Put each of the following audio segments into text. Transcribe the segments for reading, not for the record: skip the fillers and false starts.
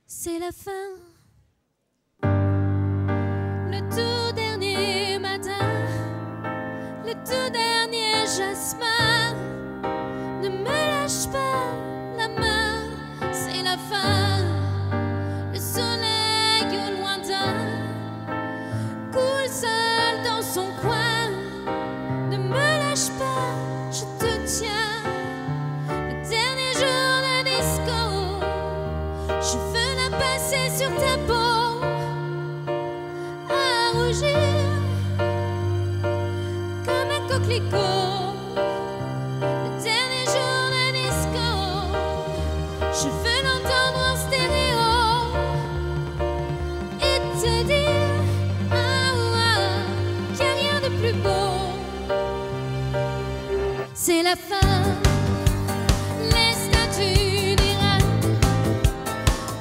C'est la fin. Le tout dernier matin, le tout dernier jasmin. Ne me lâche pas la main, c'est la fin. Le soleil au lointain coule seul dans son coin. Ne me lâche pas, je te tiens. Le dernier jour de disco, je veux la passer sur ta peau, à rougir comme un coquelicot. Le dernier jour de disco, je veux l'entendre en stéréo et te dire qu'il n'y a rien de plus beau. C'est la fin. Les statues d'Iran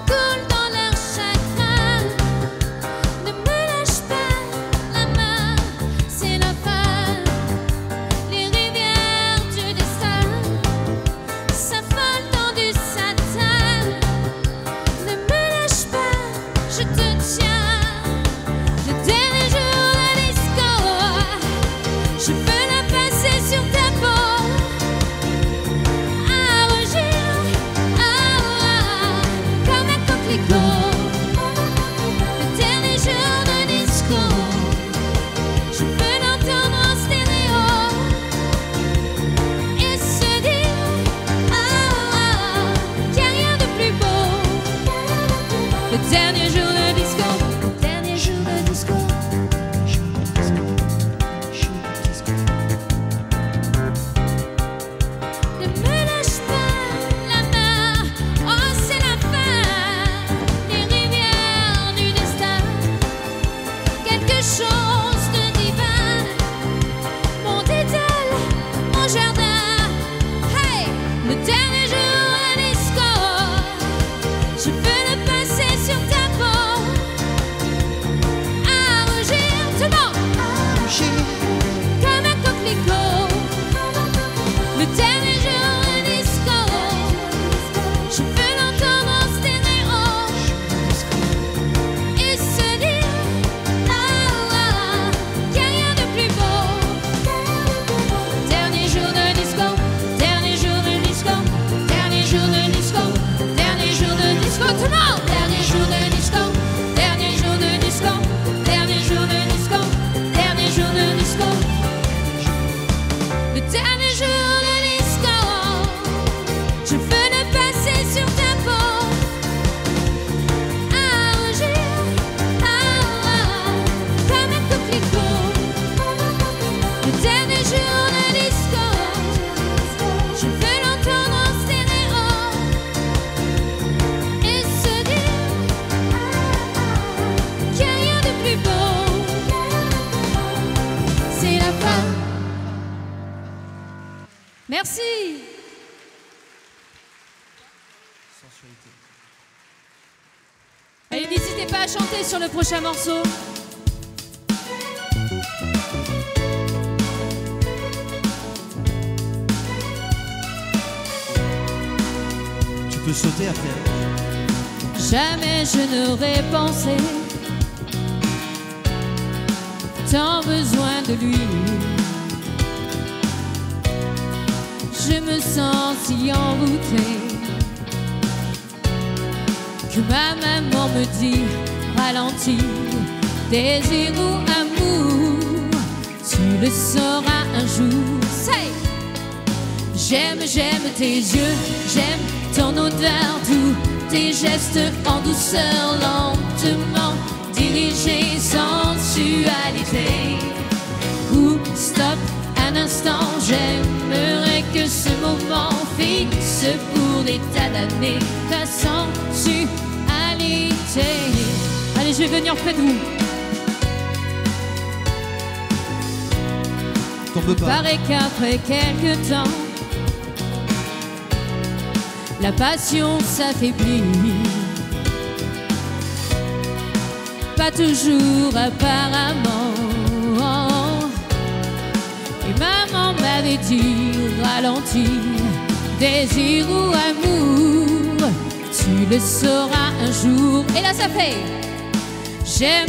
coulent dans leur chagrin. Ne me lâche pas la main, c'est la fin. Les rivières du destin s'affolent dans du satin. Ne me lâche pas, je te tiens. Le dernier jour de disco, je veux la passer sur ta peau. Le dernier jour de disco, je veux l'entendre en stéréo et se dire qu'il n'y a rien de plus beau. Le dernier jour de disco, le dernier jour de disco. Ne me lâche pas la main, oh c'est la fin. Les rivières du destin, quelque chose de divin. Mon étal, mon jardin, hey, le dernier jour de disco, je veux le passer sur ta peau, à rougir, tout le monde, comme un coquelicot. Le dernier jour de disco, je veux l'entendre en stéréo et se dire qu'il n'y a rien de plus beau. Dernier jour de disco, dernier jour de disco, dernier jour de disco, dernier jour de disco, tout le monde. Dernier jour de disco, dernier jour de disco, dernier jour de disco, dernier jour de disco. Le dernier jour de disco, je veux le passer sur ta peau, à rougir, comme un coquelicot. Le dernier jour de disco, je veux l'entendre en stéréo et se dire qu'il n'y a rien de plus beau. C'est la fin. Merci. Allez, n'hésitez pas à chanter sur le prochain morceau. Tu peux sauter après. Jamais je n'aurais pensé tant besoin de lui. Je me sens si envoûtée que ma maman me dit ralentis, désir ou amour, tu le sauras un jour. Say! J'aime tes yeux, j'aime ton odeur, tous tes gestes en douceur, lentement dirigés, sensualité. Ou stop un instant, j'aimerais que ce moment fixe pour des tas d'années ta sensualité. Allez, je vais venir près de vous. Tombe pas. Paraît qu'après quelques temps, la passion s'affaiblit. Pas toujours apparemment. Et maman m'avait dit ralentir, désir ou amour, tu le sauras un jour. Et là ça fait. J'aime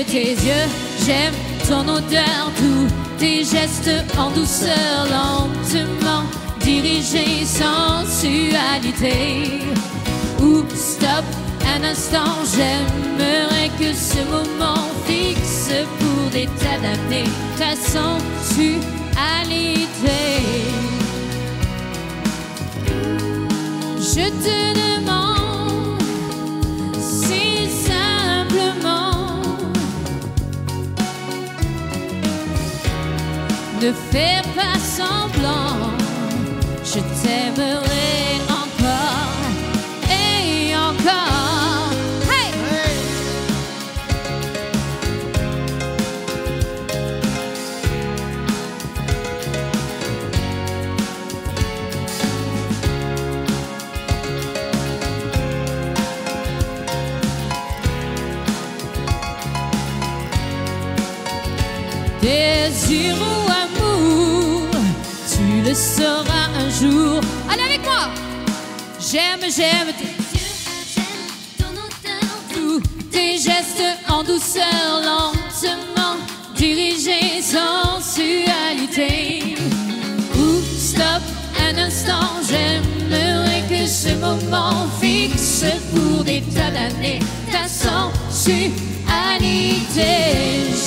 tes yeux, j'aime ton odeur, tous tes gestes en douceur, lentement dirigés, sensualité. Ou stop un instant, j'aimerais que ce moment fixe pour des tas d'années ta sensualité. Je te demande si simplement ne fais pas semblant, je t'aimerai encore et encore. Hey! Hey! Désir ou amour, tu le sauras un jour. Allez avec moi. J'aime tes yeux, j'aime ton odeur, tous tes gestes en douceur, lentement dirigés, sensualité. Ou stop un instant, j'aimerais que ce moment fixe pour des tas d'années ta sensualité.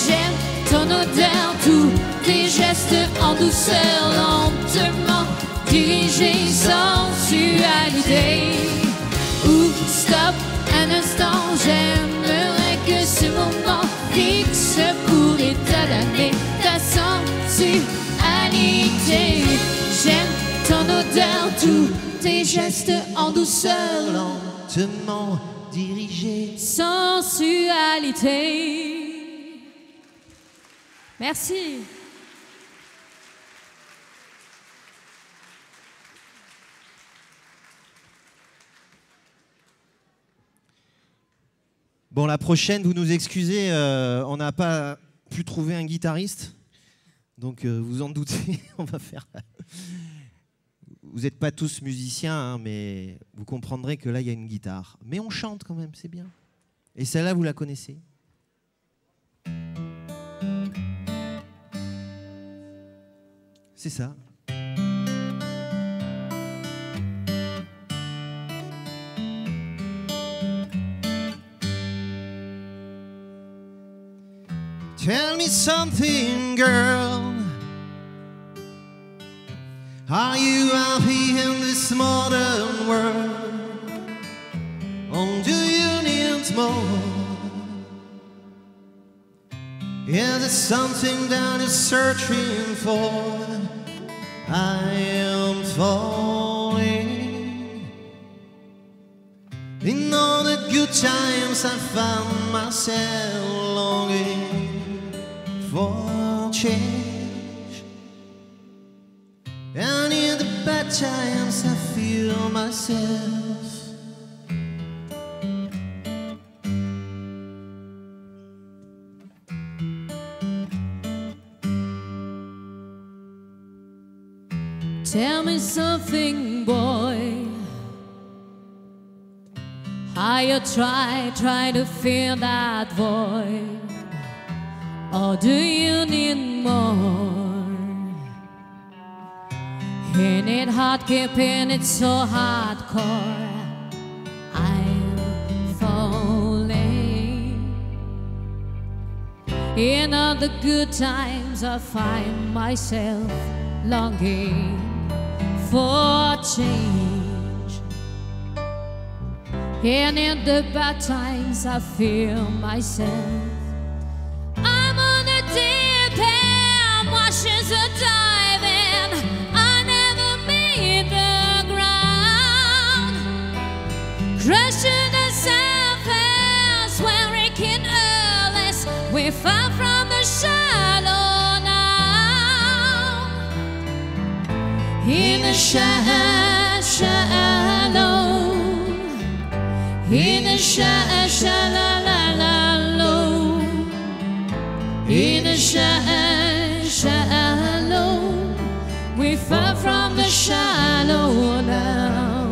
J'aime ton odeur, tous tes gestes en douceur, lentement dirigés, sensualité. Ou stop un instant, j'aimerais que ce moment fixe pour des tas d'années ta sensualité. J'aime ton odeur, tous tes gestes en douceur, lentement dirigés, sensualité. Merci. Bon, la prochaine, vous nous excusez, on n'a pas pu trouver un guitariste. Donc, vous en doutez, on va faire... Vous n'êtes pas tous musiciens, hein, mais vous comprendrez que là, il y a une guitare. Mais on chante quand même, c'est bien. Et celle-là, vous la connaissez? C'est ça. Tell me something, girl. Are you happy in this modern world? Or do you need more? Is there something that you're searching for? I am falling. In all the good times I found myself longing for change, and in the bad times I feel myself. Tell me something, boy. How you try to fill that void? Or do you need more? Ain't it hard keeping it so hardcore? I'm falling. In all the good times I find myself longing for change, and in the bad times I feel myself. I'm on a deep end, washes are diving. I never meet the ground, crushing the surface where it can earless. We far from the shallow now, in the shallow, in the shallow, in the shallow, we far from the shallow now.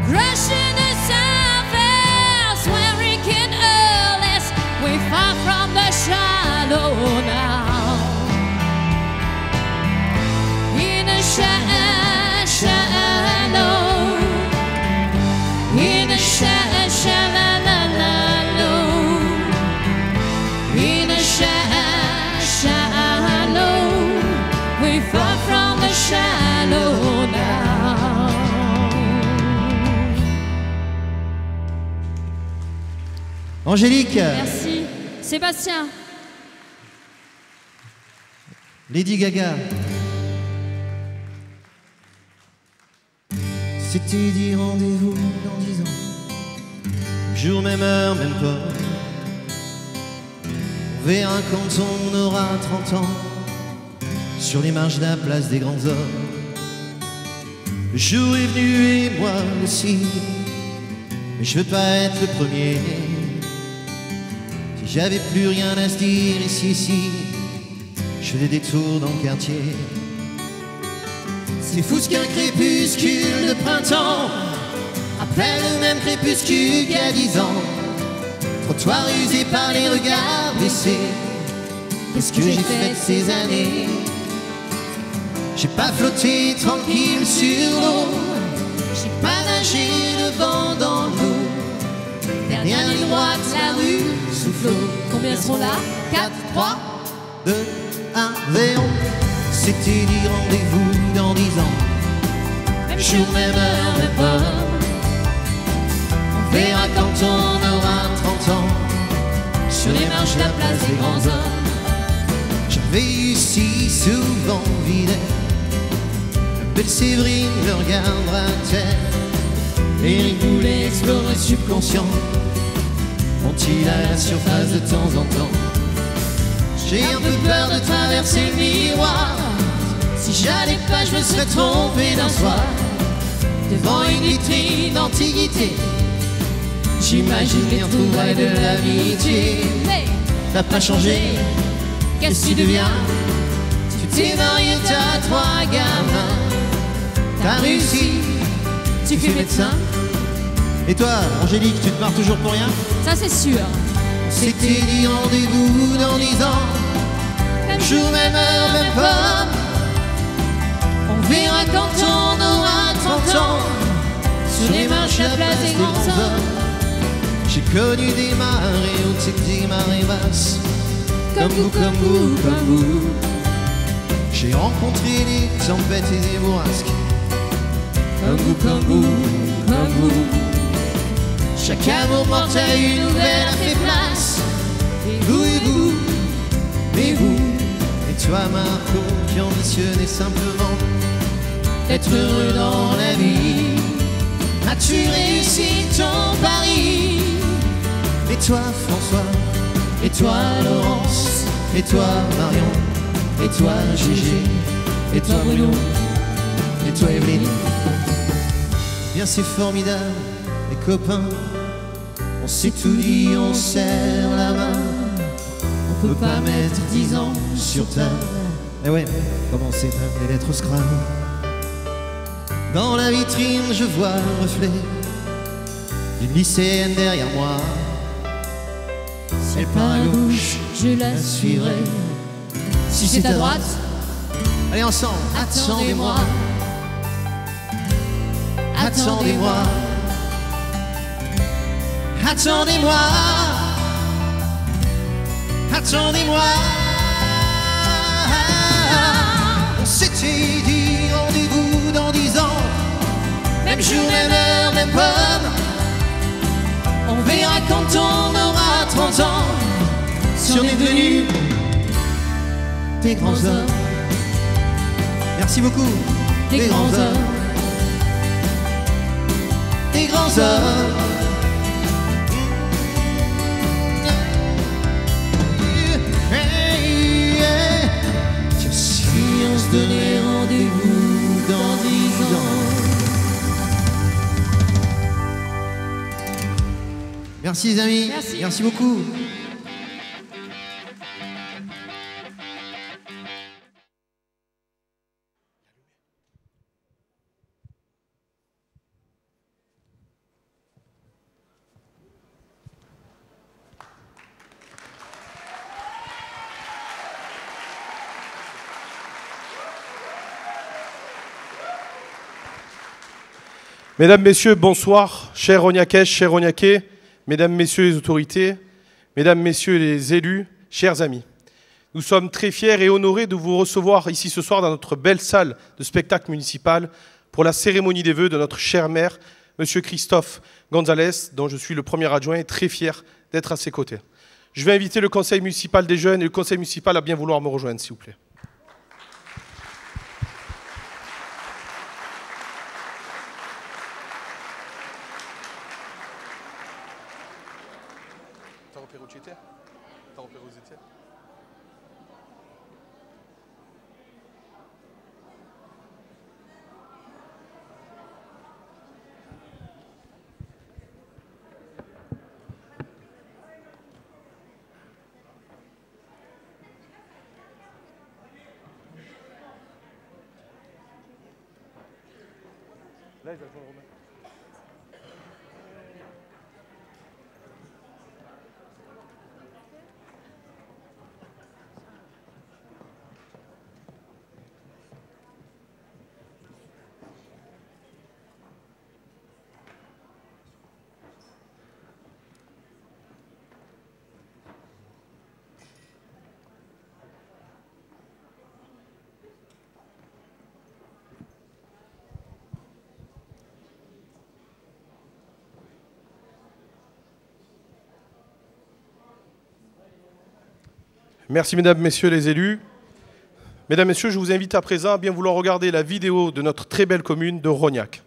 Crushing the surface where we can earnest. We're far from the shallow now. In the shallow, in the shallow, in the shallow, we're far from the shallow now. Angélique. Merci. Sébastien. Lady Gaga. C'était dit rendez-vous dans 10 ans. Jour, même heure, même pas. On verra quand on aura 30 ans. Sur les marches de la place des grands hommes. Le jour est venu et moi aussi. Mais je veux pas être le premier. Si j'avais plus rien à se dire ici, je fais des détours dans le quartier. C'est fou ce qu'un crépuscule de printemps appelle le même crépuscule qu'il y a 10 ans. Trottoir usé par les regards baissés. Qu'est-ce que j'ai fait de ces années? J'ai pas flotté tranquille sur l'eau. J'ai pas nagé le vent dans l'eau. Dernière ligne droite, la rue souffle. Combien sont là? 4, 3, 2, 1, 0. C'était dit rendez-vous dans 10 ans. Même Jour, même heure, même pas. On verra quand on aura 30 ans. Sur les marches de la place des grands hommes. J'avais eu si souvent envie d'être la belle Séverine, le regardera à terre. Éric voulait explorer le subconscient. Monte-t-il à la surface de temps en temps? J'ai un peu peur de traverser le miroir. Si j'allais pas, je me serais trompé d'un soir. Devant une vitrine d'antiquité, j'imagine les retrouvailles de l'amitié. T'as pas changé, qu'est-ce que tu deviens? Tu t'es marié, t'as 3 gamins. T'as réussi, tu fais médecin. Et toi, Angélique, tu te marres toujours pour rien? Ça c'est sûr. C'était dit rendez-vous dans 10 ans. Même jour, même heure, même pas. On verra quand on aura 30 ans. Sur les marches de la place des grands hommes. J'ai connu des marées hautes et des marées basses. Comme vous, comme vous, comme vous. J'ai rencontré des tempêtes et des bourrasques. Comme vous, comme vous, comme vous. Chaque amour mortel, une nouvelle a fait place. Et vous, et vous. Et toi, Marco, qui ambitionnais simplement d'être heureux dans la vie. As-tu réussi ton pari? Et toi, François? Et toi, Laurence? Et toi, Marion? Et toi, Gégé? Et toi, Bruno? Et toi, Evelyne? Bien, c'est formidable, les copains. On s'est tout dit, on serre la main. On peut pas mettre 10 ans sur terre. Eh ouais, comment c'est les lettres Scrabble. Dans la vitrine, je vois le reflet d'une lycéenne derrière moi. Si elle part à gauche, je la suivrai. Si c'est à droite, allez ensemble. Attendez-moi. Attendez-moi. Attendez-moi. Attendez-moi. On s'était dit rendez-vous dans 10 ans. Même jour, même heure, même pomme. On verra quand on aura 30 ans. Si on est devenus des grands hommes. Merci beaucoup. Des grands hommes. Des grands hommes. Tiens, si on se donnait rendez-vous dans 10 ans. Merci les amis. Merci beaucoup. Mesdames, Messieurs, bonsoir, chers Rognacais, chers Rognacais, Mesdames, Messieurs les autorités, Mesdames, Messieurs les élus, chers amis. Nous sommes très fiers et honorés de vous recevoir ici ce soir dans notre belle salle de spectacle municipal pour la cérémonie des vœux de notre cher maire, Monsieur Christophe Gonzalez, dont je suis le premier adjoint et très fier d'être à ses côtés. Je vais inviter le conseil municipal des jeunes et le conseil municipal à bien vouloir me rejoindre, s'il vous plaît. Merci, Mesdames, Messieurs les élus. Mesdames, Messieurs, je vous invite à présent à bien vouloir regarder la vidéo de notre très belle commune de Rognac.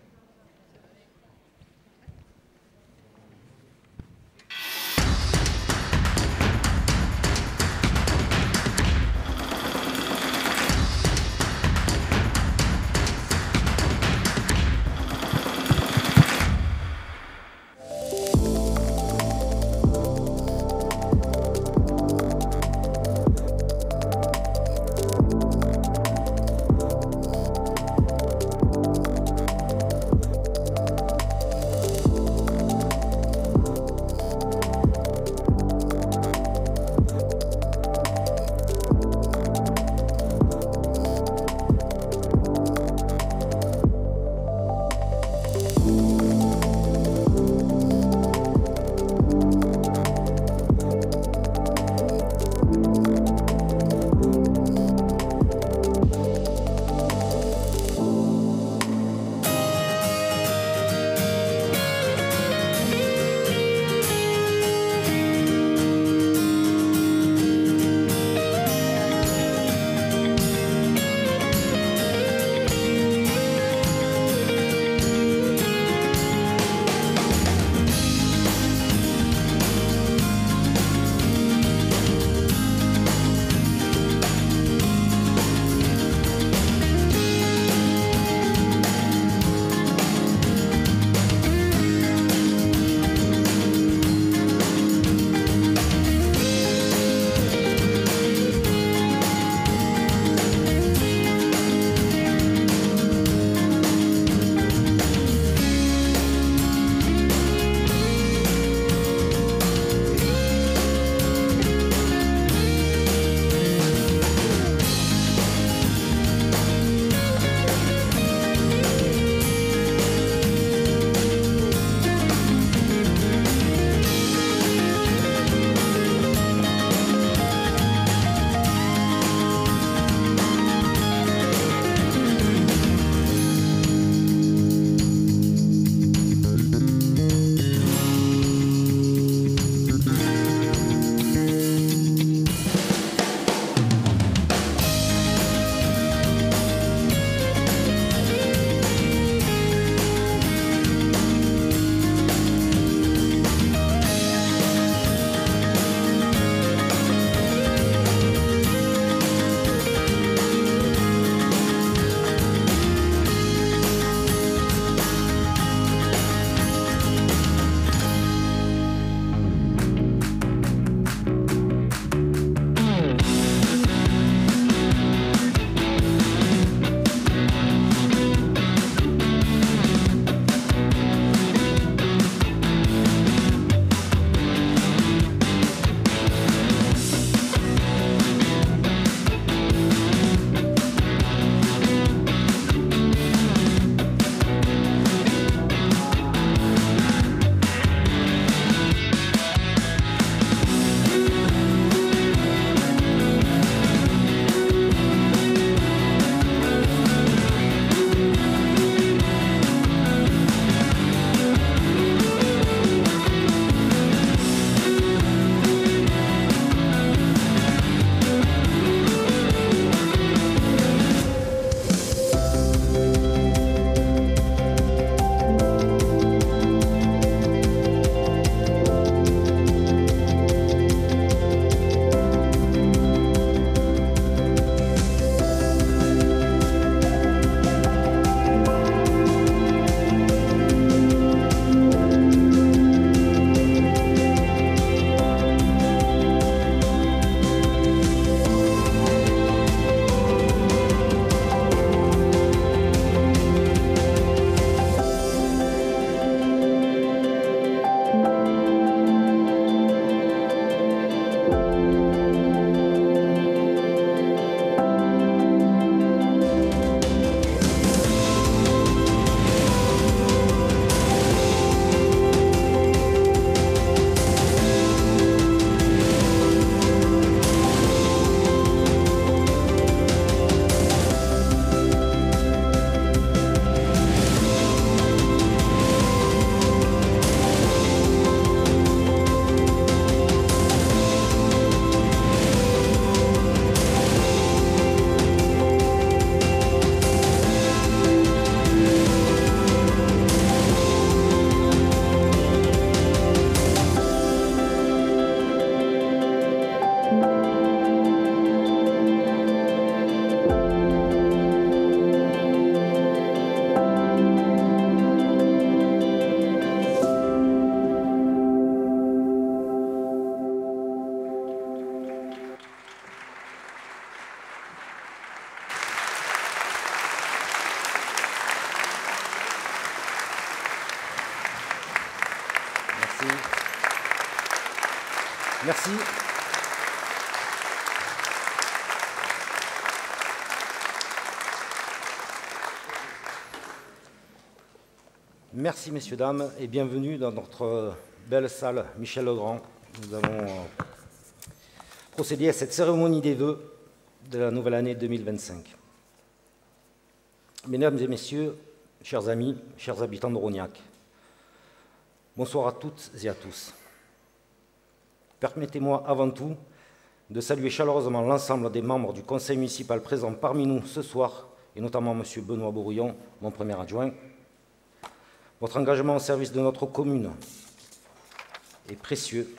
Merci. Merci. Merci, messieurs, dames, et bienvenue dans notre belle salle Michel-Legrand. Nous allons procéder à cette cérémonie des vœux de la nouvelle année 2025. Mesdames et messieurs, chers amis, chers habitants de Rognac, bonsoir à toutes et à tous. Permettez-moi avant tout de saluer chaleureusement l'ensemble des membres du conseil municipal présents parmi nous ce soir, et notamment M. Benoît Bourillon, mon premier adjoint. Votre engagement au service de notre commune est précieux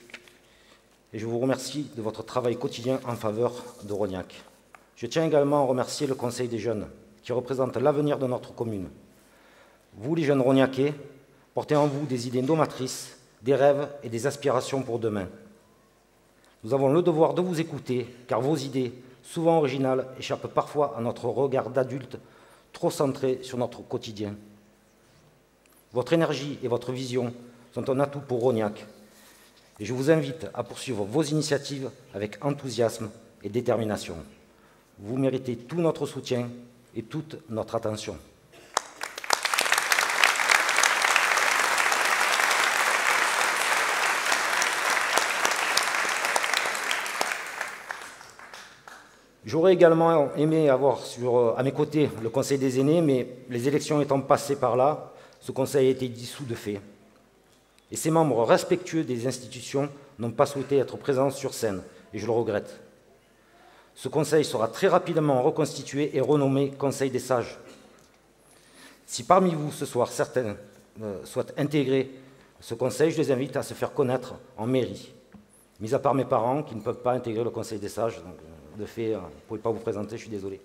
et je vous remercie de votre travail quotidien en faveur de Rognac. Je tiens également à remercier le Conseil des jeunes qui représente l'avenir de notre commune. Vous, les jeunes Rognacais, portez en vous des idées novatrices, des rêves et des aspirations pour demain. Nous avons le devoir de vous écouter, car vos idées, souvent originales, échappent parfois à notre regard d'adultes, trop centré sur notre quotidien. Votre énergie et votre vision sont un atout pour Rognac, et je vous invite à poursuivre vos initiatives avec enthousiasme et détermination. Vous méritez tout notre soutien et toute notre attention. J'aurais également aimé avoir à mes côtés le Conseil des aînés, mais les élections étant passées par là, ce Conseil a été dissous de fait. Et ses membres respectueux des institutions n'ont pas souhaité être présents sur scène, et je le regrette. Ce Conseil sera très rapidement reconstitué et renommé Conseil des sages. Si parmi vous, ce soir, certains souhaitent intégrer ce Conseil, je les invite à se faire connaître en mairie. Mis à part mes parents, qui ne peuvent pas intégrer le Conseil des sages, donc de fait, vous ne pouvez pas vous présenter, je suis désolé.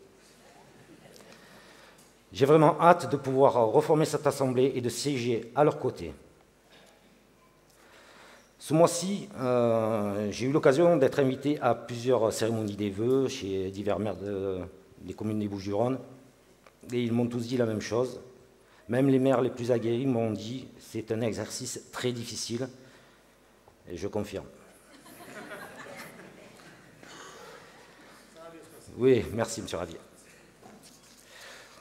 J'ai vraiment hâte de pouvoir reformer cette assemblée et de siéger à leur côté. Ce mois-ci, j'ai eu l'occasion d'être invité à plusieurs cérémonies des vœux chez divers maires des communes des Bouches-du-Rhône, et ils m'ont tous dit la même chose. Même les maires les plus aguerris m'ont dit que c'est un exercice très difficile, et je confirme. Oui, merci, M. Ravier.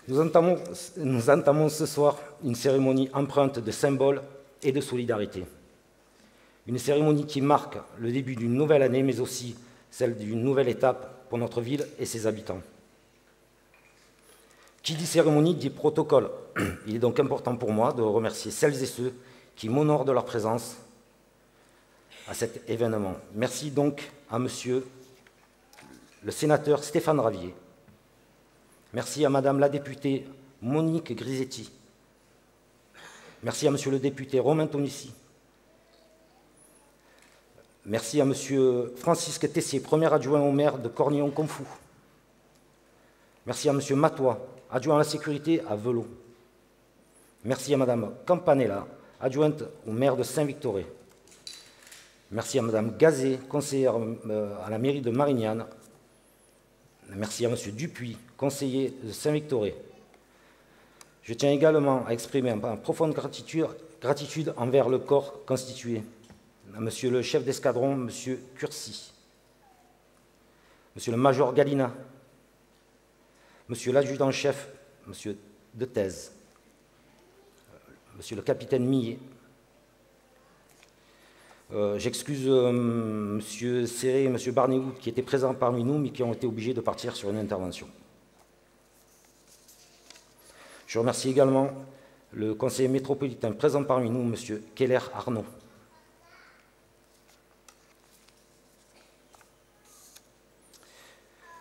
Nous entamons ce soir une cérémonie empreinte de symboles et de solidarité. Une cérémonie qui marque le début d'une nouvelle année, mais aussi celle d'une nouvelle étape pour notre ville et ses habitants. Qui dit cérémonie dit protocole. Il est donc important pour moi de remercier celles et ceux qui m'honorent de leur présence à cet événement. Merci donc à monsieur le sénateur Stéphane Ravier. Merci à madame la députée Monique Grisetti. Merci à monsieur le député Romain Tonissi. Merci à monsieur Francisque Tessier, premier adjoint au maire de Cornillon-Confou. Merci à monsieur Matois, adjoint à la sécurité à Velot. Merci à madame Campanella, adjointe au maire de Saint-Victoré. Merci à madame Gazet, conseillère à la mairie de Marignane. Merci à M. Dupuis, conseiller de Saint-Victoré. Je tiens également à exprimer une profonde gratitude envers le corps constitué, à M. le chef d'escadron, M. Curcy, M. le major Galina, M. l'adjudant-chef, M. Detez, M. le capitaine Millet. J'excuse M. Serré et M. Barnéou qui étaient présents parmi nous, mais qui ont été obligés de partir sur une intervention. Je remercie également le conseiller métropolitain présent parmi nous, M. Keller Arnaud.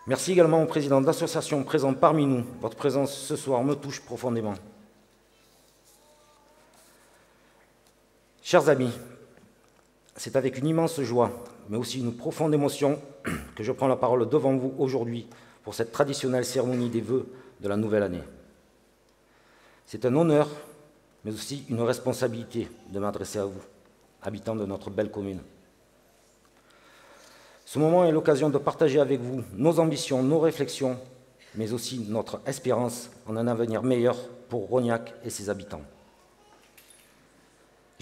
Merci également au président d'association présent parmi nous. Votre présence ce soir me touche profondément. Chers amis, c'est avec une immense joie, mais aussi une profonde émotion, que je prends la parole devant vous aujourd'hui pour cette traditionnelle cérémonie des vœux de la nouvelle année. C'est un honneur, mais aussi une responsabilité de m'adresser à vous, habitants de notre belle commune. Ce moment est l'occasion de partager avec vous nos ambitions, nos réflexions, mais aussi notre espérance en un avenir meilleur pour Rognac et ses habitants.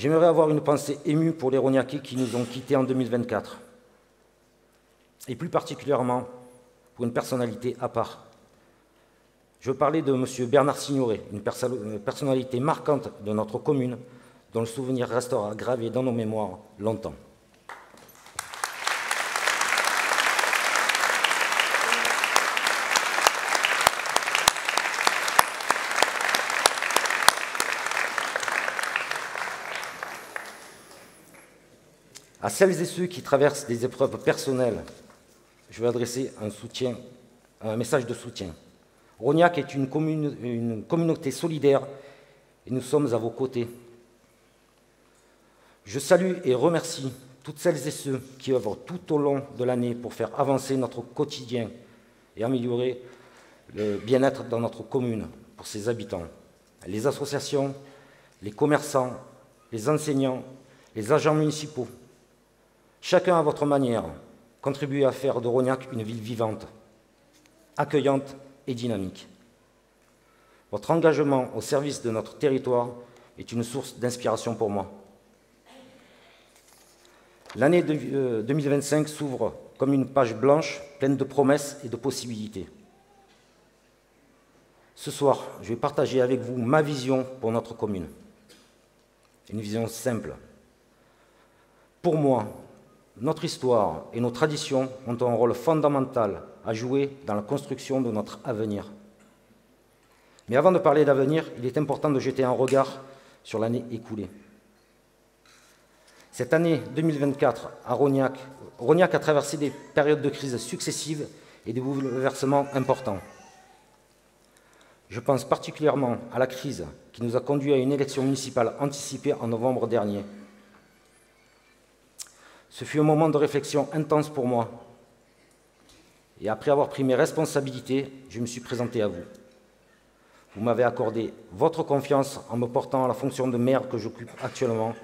j'aimerais avoir une pensée émue pour les Rognacais qui nous ont quittés en 2024, et plus particulièrement pour une personnalité à part. Je veux parler de M. Bernard Signoret, une personnalité marquante de notre commune, dont le souvenir restera gravé dans nos mémoires longtemps. À celles et ceux qui traversent des épreuves personnelles, je veux adresser un message de soutien. Rognac est une communauté solidaire et nous sommes à vos côtés. Je salue et remercie toutes celles et ceux qui œuvrent tout au long de l'année pour faire avancer notre quotidien et améliorer le bien-être dans notre commune pour ses habitants. Les associations, les commerçants, les enseignants, les agents municipaux, chacun à votre manière, contribue à faire de Rognac une ville vivante, accueillante et dynamique. Votre engagement au service de notre territoire est une source d'inspiration pour moi. L'année 2025 s'ouvre comme une page blanche, pleine de promesses et de possibilités. Ce soir, je vais partager avec vous ma vision pour notre commune. Une vision simple. Pour moi, notre histoire et nos traditions ont un rôle fondamental à jouer dans la construction de notre avenir. Mais avant de parler d'avenir, il est important de jeter un regard sur l'année écoulée. Cette année 2024 à Rognac a traversé des périodes de crise successives et des bouleversements importants. Je pense particulièrement à la crise qui nous a conduit à une élection municipale anticipée en novembre dernier. Ce fut un moment de réflexion intense pour moi. Et après avoir pris mes responsabilités, je me suis présenté à vous. Vous m'avez accordé votre confiance en me portant à la fonction de maire que j'occupe actuellement,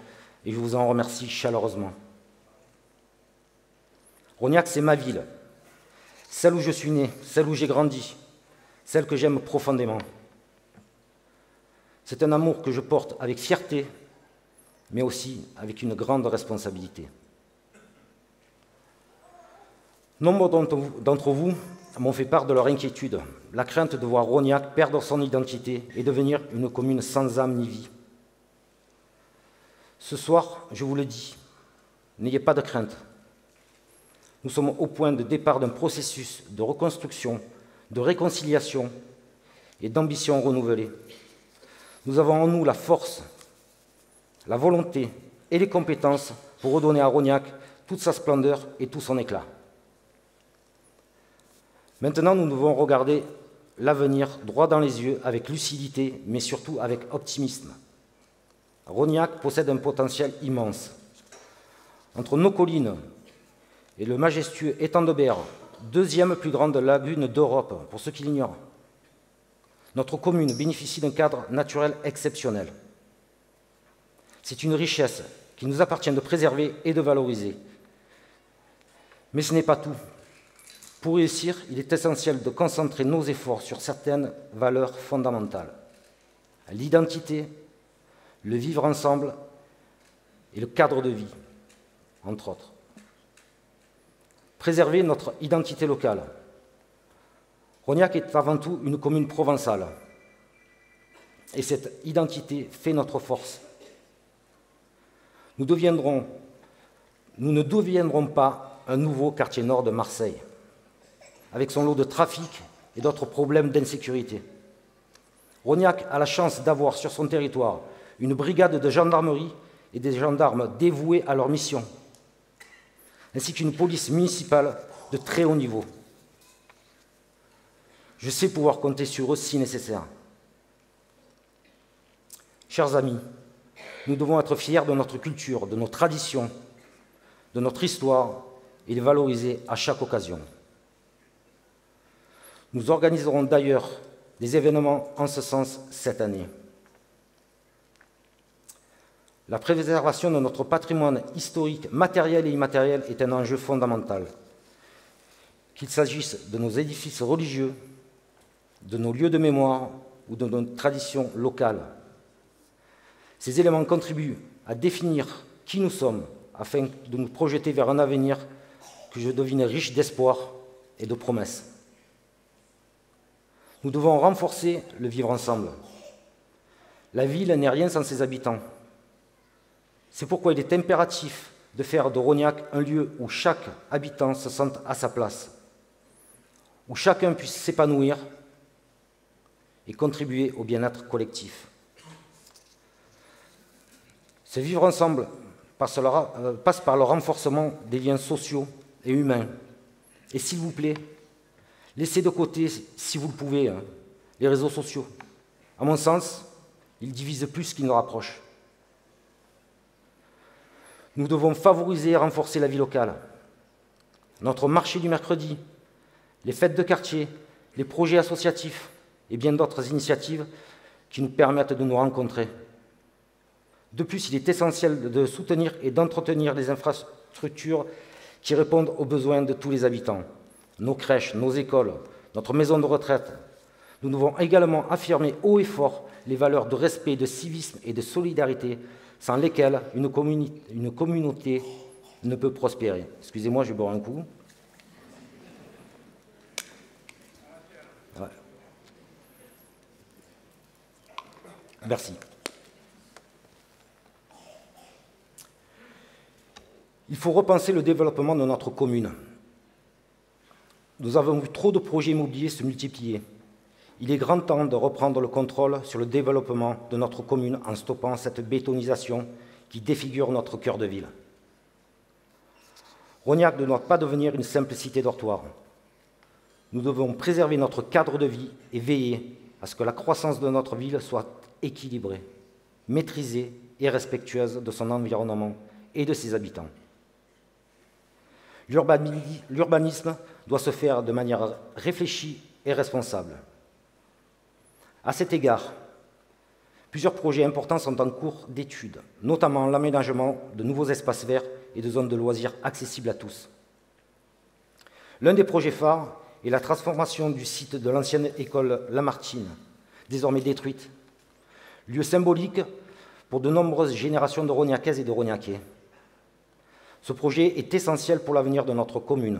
et je vous en remercie chaleureusement. Rognac, c'est ma ville, celle où je suis né, celle où j'ai grandi, celle que j'aime profondément. C'est un amour que je porte avec fierté, mais aussi avec une grande responsabilité. Nombre d'entre vous m'ont fait part de leur inquiétude, la crainte de voir Rognac perdre son identité et devenir une commune sans âme ni vie. Ce soir, je vous le dis, n'ayez pas de crainte. Nous sommes au point de départ d'un processus de reconstruction, de réconciliation et d'ambition renouvelée. Nous avons en nous la force, la volonté et les compétences pour redonner à Rognac toute sa splendeur et tout son éclat. Maintenant, nous devons regarder l'avenir droit dans les yeux avec lucidité, mais surtout avec optimisme. Rognac possède un potentiel immense. Entre nos collines et le majestueux étang de Berre, deuxième plus grande lagune d'Europe, pour ceux qui l'ignorent, notre commune bénéficie d'un cadre naturel exceptionnel. C'est une richesse qu'il nous appartient de préserver et de valoriser. Mais ce n'est pas tout. Pour réussir, il est essentiel de concentrer nos efforts sur certaines valeurs fondamentales. L'identité, le vivre ensemble et le cadre de vie, entre autres. Préserver notre identité locale. Rognac est avant tout une commune provençale. Et cette identité fait notre force. Nous ne deviendrons pas un nouveau quartier nord de Marseille, avec son lot de trafic et d'autres problèmes d'insécurité. Rognac a la chance d'avoir sur son territoire une brigade de gendarmerie et des gendarmes dévoués à leur mission, ainsi qu'une police municipale de très haut niveau. Je sais pouvoir compter sur eux si nécessaire. Chers amis, nous devons être fiers de notre culture, de nos traditions, de notre histoire et les valoriser à chaque occasion. Nous organiserons d'ailleurs des événements en ce sens cette année. La préservation de notre patrimoine historique, matériel et immatériel est un enjeu fondamental. Qu'il s'agisse de nos édifices religieux, de nos lieux de mémoire ou de nos traditions locales. Ces éléments contribuent à définir qui nous sommes afin de nous projeter vers un avenir que je devine riche d'espoir et de promesses. Nous devons renforcer le vivre ensemble. La ville n'est rien sans ses habitants. C'est pourquoi il est impératif de faire de Rognac un lieu où chaque habitant se sente à sa place, où chacun puisse s'épanouir et contribuer au bien-être collectif. Ce vivre ensemble passe par le renforcement des liens sociaux et humains. Et s'il vous plaît, laissez de côté, si vous le pouvez, les réseaux sociaux. À mon sens, ils divisent plus qu'ils ne rapprochent. Nous devons favoriser et renforcer la vie locale. Notre marché du mercredi, les fêtes de quartier, les projets associatifs et bien d'autres initiatives qui nous permettent de nous rencontrer. De plus, il est essentiel de soutenir et d'entretenir les infrastructures qui répondent aux besoins de tous les habitants. Nos crèches, nos écoles, notre maison de retraite. Nous devons également affirmer haut et fort les valeurs de respect, de civisme et de solidarité sans lesquelles une communauté ne peut prospérer. Excusez-moi, je vais boire un coup. Ouais. Merci. Il faut repenser le développement de notre commune. Nous avons vu trop de projets immobiliers se multiplier. Il est grand temps de reprendre le contrôle sur le développement de notre commune en stoppant cette bétonisation qui défigure notre cœur de ville. Rognac ne doit pas devenir une simple cité dortoir. Nous devons préserver notre cadre de vie et veiller à ce que la croissance de notre ville soit équilibrée, maîtrisée et respectueuse de son environnement et de ses habitants. L'urbanisme doit se faire de manière réfléchie et responsable. À cet égard, plusieurs projets importants sont en cours d'étude, notamment l'aménagement de nouveaux espaces verts et de zones de loisirs accessibles à tous. L'un des projets phares est la transformation du site de l'ancienne école Lamartine, désormais détruite, lieu symbolique pour de nombreuses générations de Rognacaises et de Rognacais. Ce projet est essentiel pour l'avenir de notre commune.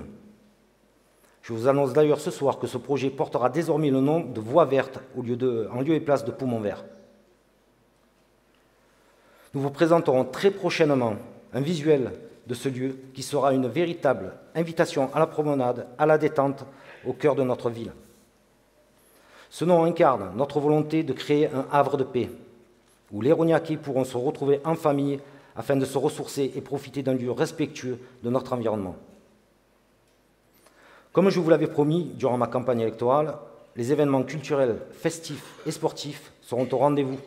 Je vous annonce d'ailleurs ce soir que ce projet portera désormais le nom de Voie verte en lieu et place de Poumon vert. Nous vous présenterons très prochainement un visuel de ce lieu qui sera une véritable invitation à la promenade, à la détente au cœur de notre ville. Ce nom incarne notre volonté de créer un havre de paix où les Rognacais pourront se retrouver en famille afin de se ressourcer et profiter d'un lieu respectueux de notre environnement. Comme je vous l'avais promis durant ma campagne électorale, les événements culturels, festifs et sportifs seront au rendez-vous,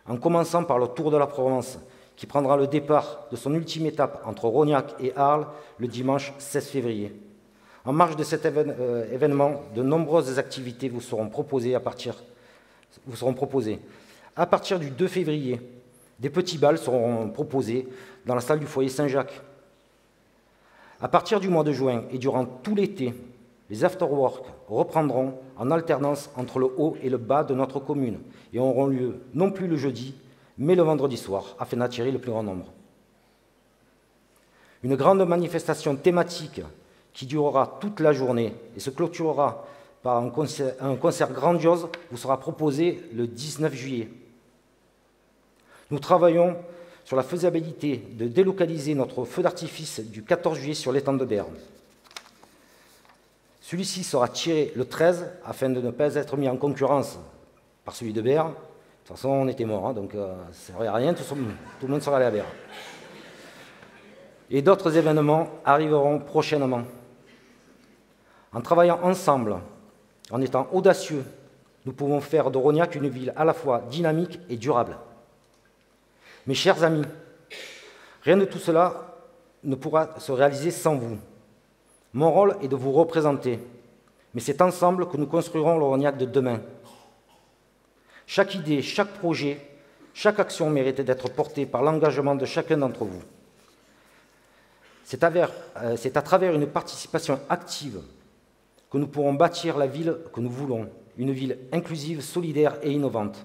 en commençant par le Tour de la Provence, qui prendra le départ de son ultime étape entre Rognac et Arles le dimanche 16 février. En marge de cet événement, de nombreuses activités vous seront proposées. À partir du 2 février, des petits bals seront proposés dans la salle du foyer Saint-Jacques. À partir du mois de juin et durant tout l'été, les after-work reprendront en alternance entre le haut et le bas de notre commune et auront lieu non plus le jeudi, mais le vendredi soir, afin d'attirer le plus grand nombre. Une grande manifestation thématique qui durera toute la journée et se clôturera par un concert grandiose vous sera proposé le 19 juillet. Nous travaillons sur la faisabilité de délocaliser notre feu d'artifice du 14 juillet sur l'étang de Berne. Celui-ci sera tiré le 13 afin de ne pas être mis en concurrence par celui de Berne. De toute façon, on était morts, donc ça ne servait à rien, tout le monde serait allé à Berne. Et d'autres événements arriveront prochainement. En travaillant ensemble, en étant audacieux, nous pouvons faire de Rognac une ville à la fois dynamique et durable. Mes chers amis, rien de tout cela ne pourra se réaliser sans vous. Mon rôle est de vous représenter, mais c'est ensemble que nous construirons le Rognac de demain. Chaque idée, chaque projet, chaque action mérite d'être portée par l'engagement de chacun d'entre vous. C'est à travers une participation active que nous pourrons bâtir la ville que nous voulons, une ville inclusive, solidaire et innovante.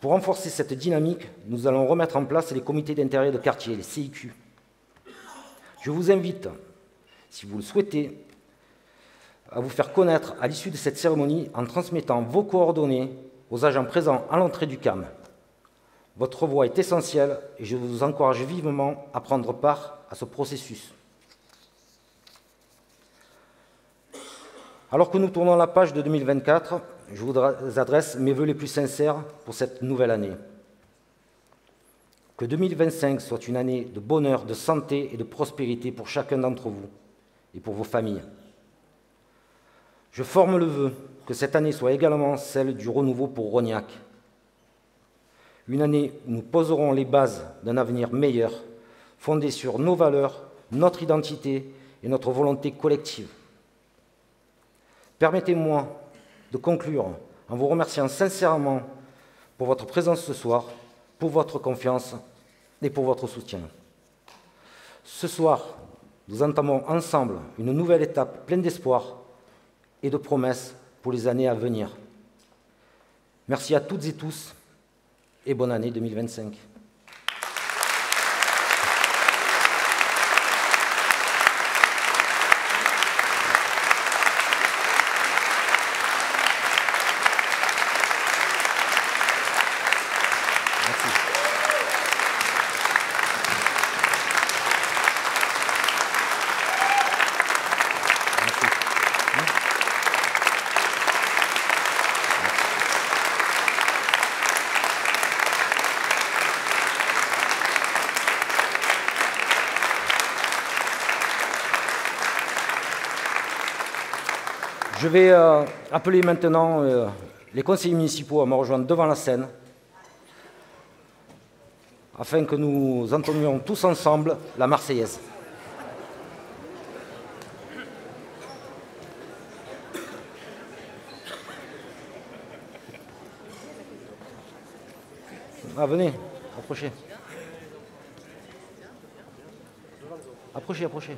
Pour renforcer cette dynamique, nous allons remettre en place les comités d'intérêt de quartier, les CIQ. Je vous invite, si vous le souhaitez, à vous faire connaître à l'issue de cette cérémonie en transmettant vos coordonnées aux agents présents à l'entrée du CAM. Votre voix est essentielle et je vous encourage vivement à prendre part à ce processus. Alors que nous tournons la page de 2024, je vous adresse mes vœux les plus sincères pour cette nouvelle année. Que 2025 soit une année de bonheur, de santé et de prospérité pour chacun d'entre vous et pour vos familles. Je forme le vœu que cette année soit également celle du renouveau pour Rognac. Une année où nous poserons les bases d'un avenir meilleur, fondé sur nos valeurs, notre identité et notre volonté collective. Permettez-moi de conclure en vous remerciant sincèrement pour votre présence ce soir, pour votre confiance et pour votre soutien. Ce soir, nous entamons ensemble une nouvelle étape pleine d'espoir et de promesses pour les années à venir. Merci à toutes et tous et bonne année 2025. Je vais appeler maintenant les conseillers municipaux à me rejoindre devant la scène afin que nous entonnions tous ensemble la Marseillaise. Ah, venez, approchez. Approchez, approchez.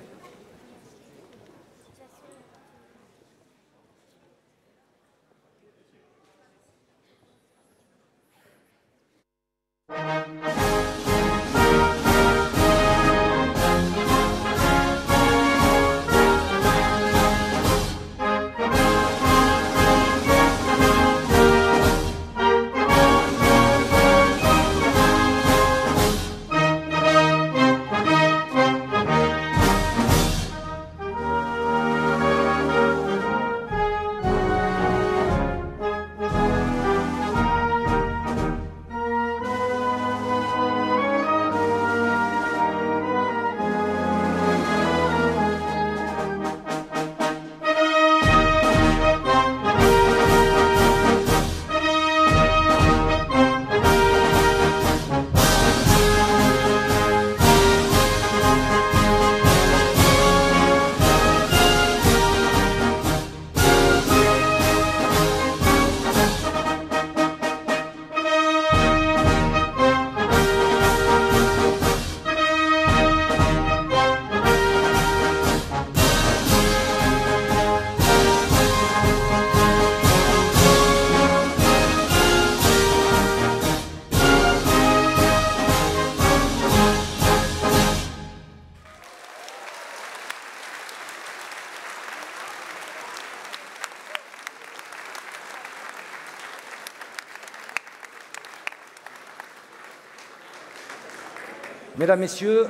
Mesdames, Messieurs,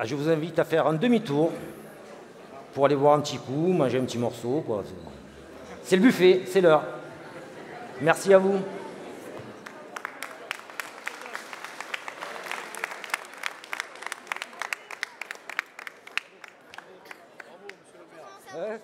je vous invite à faire un demi-tour pour aller boire un petit coup, manger un petit morceau, quoi. C'est le buffet, c'est l'heure. Merci à vous. Ouais,